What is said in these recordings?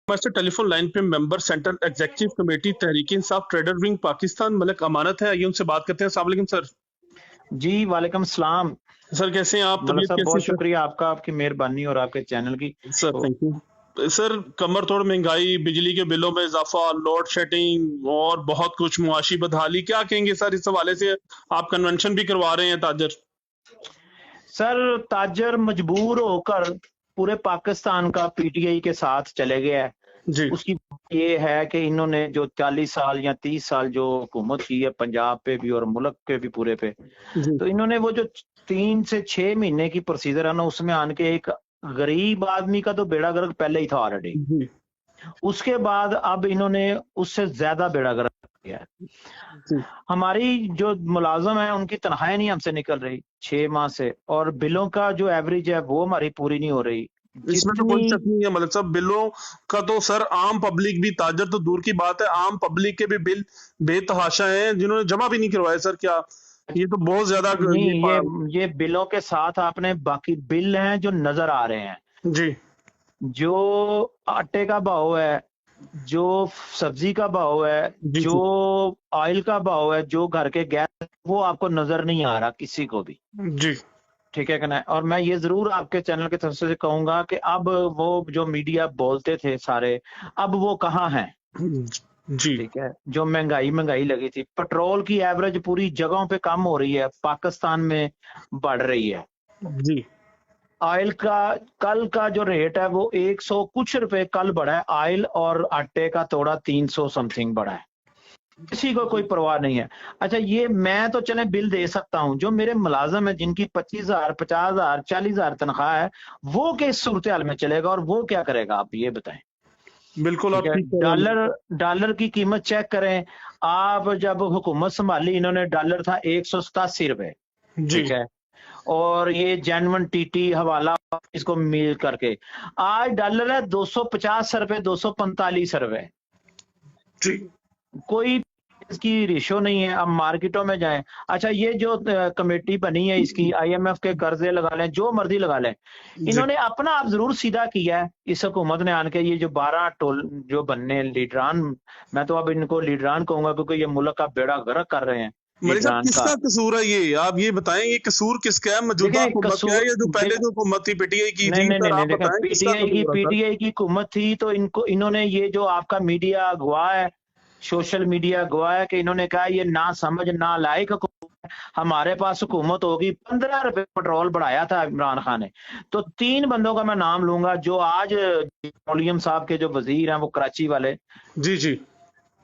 हमारे telephone line पे member central executive committee Tehreek Insaf trader wing Pakistan Malik अमानत है। आइए उनसे बात करते हैं। अस्सलाम वालेकुम सर। जी वालेकुम सलाम। सर कैसे हैं आप? मतलब तबीयत साहब कैसी बहुत है सर? शुक्रिया आपका, आपकी मेहरबानी और आपके चैनल की। सर तो थैंक यू सर। कमर तोड़ महंगाई, बिजली के बिलों में इजाफा, लोड शेडिंग और बहुत कुछ, मुआशी बदहाली, क्या कहेंगे सर इस हवाले से? आप कन्वेंशन भी करवा रहे हैं ताजर। सर ताजर मजबूर होकर पूरे पाकिस्तान का पीटीआई के साथ चले गया है। जी उसकी ये है कि इन्होंने जो 40 साल या 30 साल जो हुकूमत की है पंजाब पे भी और मुल्क के भी पूरे पे, जी तो इन्होंने वो जो 3 से 6 महीने की प्रोसीजर है ना, उसमें आन के एक गरीब आदमी का तो बेड़ा गर्क पहले ही था ऑलरेडी। जी उसके बाद अब इन्होंने उससे ज्यादा बेड़ा गर्क किया है। जी। हमारी जो मुलाजम है उनकी तनख्वाहें नहीं हमसे निकल रही 6 माह से, और बिलों का जो एवरेज है वो हमारी पूरी नहीं हो रही। इसमें तो कोई जितनी शक नहीं है मतलब साहब, बिलों का तो सर आम पब्लिक भी, ताजर तो दूर की बात है, आम पब्लिक के भी बिल बेतहाशा हैं जिन्होंने जमा भी नहीं करवाए सर। क्या ये तो बहुत ज्यादा नहीं, ये बिलों के साथ आपने बाकी बिल हैं जो नजर आ रहे हैं। जी जो आटे का भाव है, जो सब्जी का भाव है, जी जो जी ऑयल का भाव है, जो घर के गैस, वो आपको नजर नहीं आ रहा किसी को भी। जी ठीक है कि नहीं? और मैं ये जरूर आपके चैनल की तरफ से कहूंगा कि अब वो जो मीडिया बोलते थे सारे, अब वो कहाँ हैं? जी ठीक है, जो महंगाई महंगाई लगी थी, पेट्रोल की एवरेज पूरी जगहों पे कम हो रही है, पाकिस्तान में बढ़ रही है। जी ऑयल का कल का जो रेट है वो 100 कुछ रुपए कल बढ़ा है ऑयल, और आटे का तोड़ा 300 समथिंग बढ़ा है। किसी को कोई परवाह नहीं है। अच्छा, ये मैं तो चले बिल दे सकता हूं, जो मेरे मुलाजम है जिनकी 25,000 50,000 40,000 तनख्वाह है, वो किस सूरत हाल में चलेगा और वो क्या करेगा, आप ये बताएं। बिल्कुल ठीक आप है, ठीक कह रहे हैं। डॉलर की कीमत चेक करें आप। जब हुकूमत संभाली इन्होंने, डॉलर था 187 रुपए। जी ठीक है, और ये जेनवन टीटी हवाला इसको मिल करके आज डॉलर है 250 रुपए, 245 रुपए। जी कोई इसकी रेशो नहीं है। अब मार्केटों में जाएं। अच्छा, ये जो कमेटी बनी है इसकी, आईएमएफ के कर्जे लगा लें, जो मर्जी लगा लें, जी इन्होंने अपना आप जरूर सीधा किया है इस हुकूमत ने आन के। ये जो 12 टोल जो बनने लीडरान, मैं तो अब इनको लीडरान कहूंगा क्योंकि ये मुल्क का बेड़ा गर्क कर रहे हैं मलिक साहब, लीडरान का। किसका कसूर है ये? आप ये बताएं, ये कसूर किसका है? मौजूदा देखें हुकूमत का है कसूर या जो पहले जो हुकूमत थी पीटीआई की नहीं थी? नहीं नहीं सर नहीं, आप देखें बताएं किसका कसूर है सर? पीटीआई की हुकूमत थी तो इनको इन्होंने ये जो आपका मीडिया गवाह है, सोशल मीडिया गवाह है कि इन्होंने कहा ये ना समझ ना लायक हुकूमत है, हमारे पास हुकूमत होगी। 15 रुपए पेट्रोल बढ़ाया था इमरान खान ने। तो 3 बंदों का मैं नाम लूंगा जो आज पेट्रोलियम साहब के जो वजीर हैं वो कराची वाले, जी जी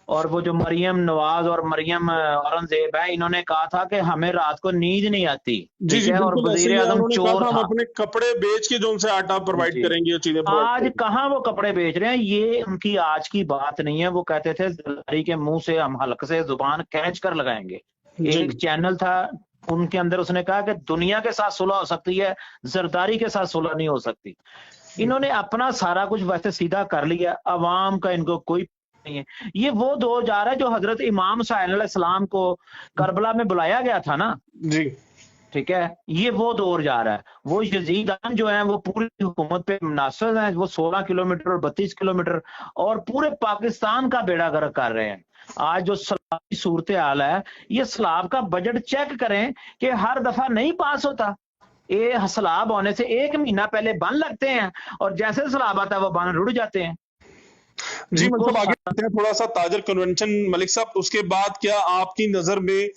और वो जो मरियम नवाज और मरियम औरंगजेब है, इन्होंने कहा था कि हमें रात को नींद नहीं आती। जी ठीक जी है, और बिल्कुल ऐसे वजीर ही है। आजम उन्होंने कहा चोर था हम था। अपने कपड़े बेच के जो उनसे आटा प्रोवाइड जी, करेंगे, चीजें प्रोवाइड आज करेंगे। कहाँ वो कपड़े बेच रहे हैं, ये उनकी आज की बात नहीं है। वो कहते थे जरदारी के मुंह से हम हल्क से जुबान खींच कर लगाएंगे। जी एक चैनल था उनके अंदर, उसने कहा कि दुनिया के साथ सुलह हो सकती है, जरदारी के साथ सुलह नहीं हो सकती। इन्होंने अपना सारा कुछ वैसे सीधा कर लिया, अवाम का इनको कोई नहीं है। ये वो दौर जा रहा है जो हजरत इमाम सलाम को करबला में बुलाया गया था ना। जी ठीक है, ये वो दौर जा रहा है। वो यजीदान जो है वो पूरी हुकूमत पे नासर है, वो 16 किलोमीटर और 32 किलोमीटर और पूरे पाकिस्तान का बेड़ा गर्क कर रहे हैं। आज जो सलाब की सूरत हाल है, ये सलाब का बजट चेक करें कि हर दफा नहीं पास होता। ये सलाब होने से 1 महीना पहले बन लगते हैं, और जैसे सलाब आता है वो बन रुड़ जाते हैं। जी इनको मतलब आगे बढ़ते हैं थोड़ा सा ताजर कन्वेंशन मलिक साहब, उसके बाद क्या आपकी नजर में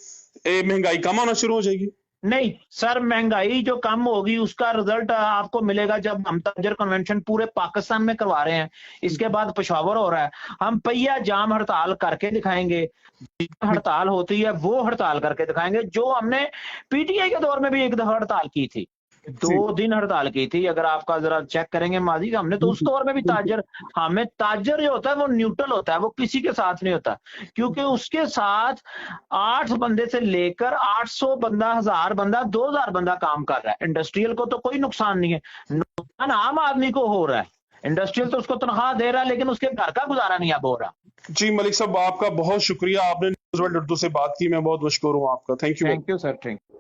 महंगाई कम होना शुरू हो जाएगी? नहीं सर, महंगाई जो कम होगी उसका रिजल्ट आपको मिलेगा जब हम ताजर कन्वेंशन पूरे पाकिस्तान में करवा रहे हैं। इसके बाद पेशावर हो रहा है, हम पहिया जाम हड़ताल करके दिखाएंगे। हड़ताल होती है वो हड़ताल करके दिखाएंगे, जो हमने पीटीआई के दौर में भी एक दफा हड़ताल की थी, 2 जी दिन हड़ताल की थी। अगर आपका जरा चेक करेंगे माजी का, हमने तो उस दौर में भी ताजर, हमें ताजर जो होता है वो न्यूट्रल होता है, वो किसी के साथ नहीं होता, क्योंकि उसके साथ 8 बंदे से लेकर 800 बंदा, 1000 बंदा, 2000 बंदा काम कर रहा है। इंडस्ट्रियल को तो कोई नुकसान नहीं है, नुकसान आम आदमी को हो रहा है। इंडस्ट्रियल तो उसको तनख्वाह दे रहा है लेकिन उसके घर का गुजारा नहीं अब हो रहा। जी मलिक साहब, आपका बहुत शुक्रिया, आपने न्यूज़ वर्ल्ड उर्दू से बात की, मैं बहुत मशकूर हूँ आपका। Thank you. Thank you sir, thank you.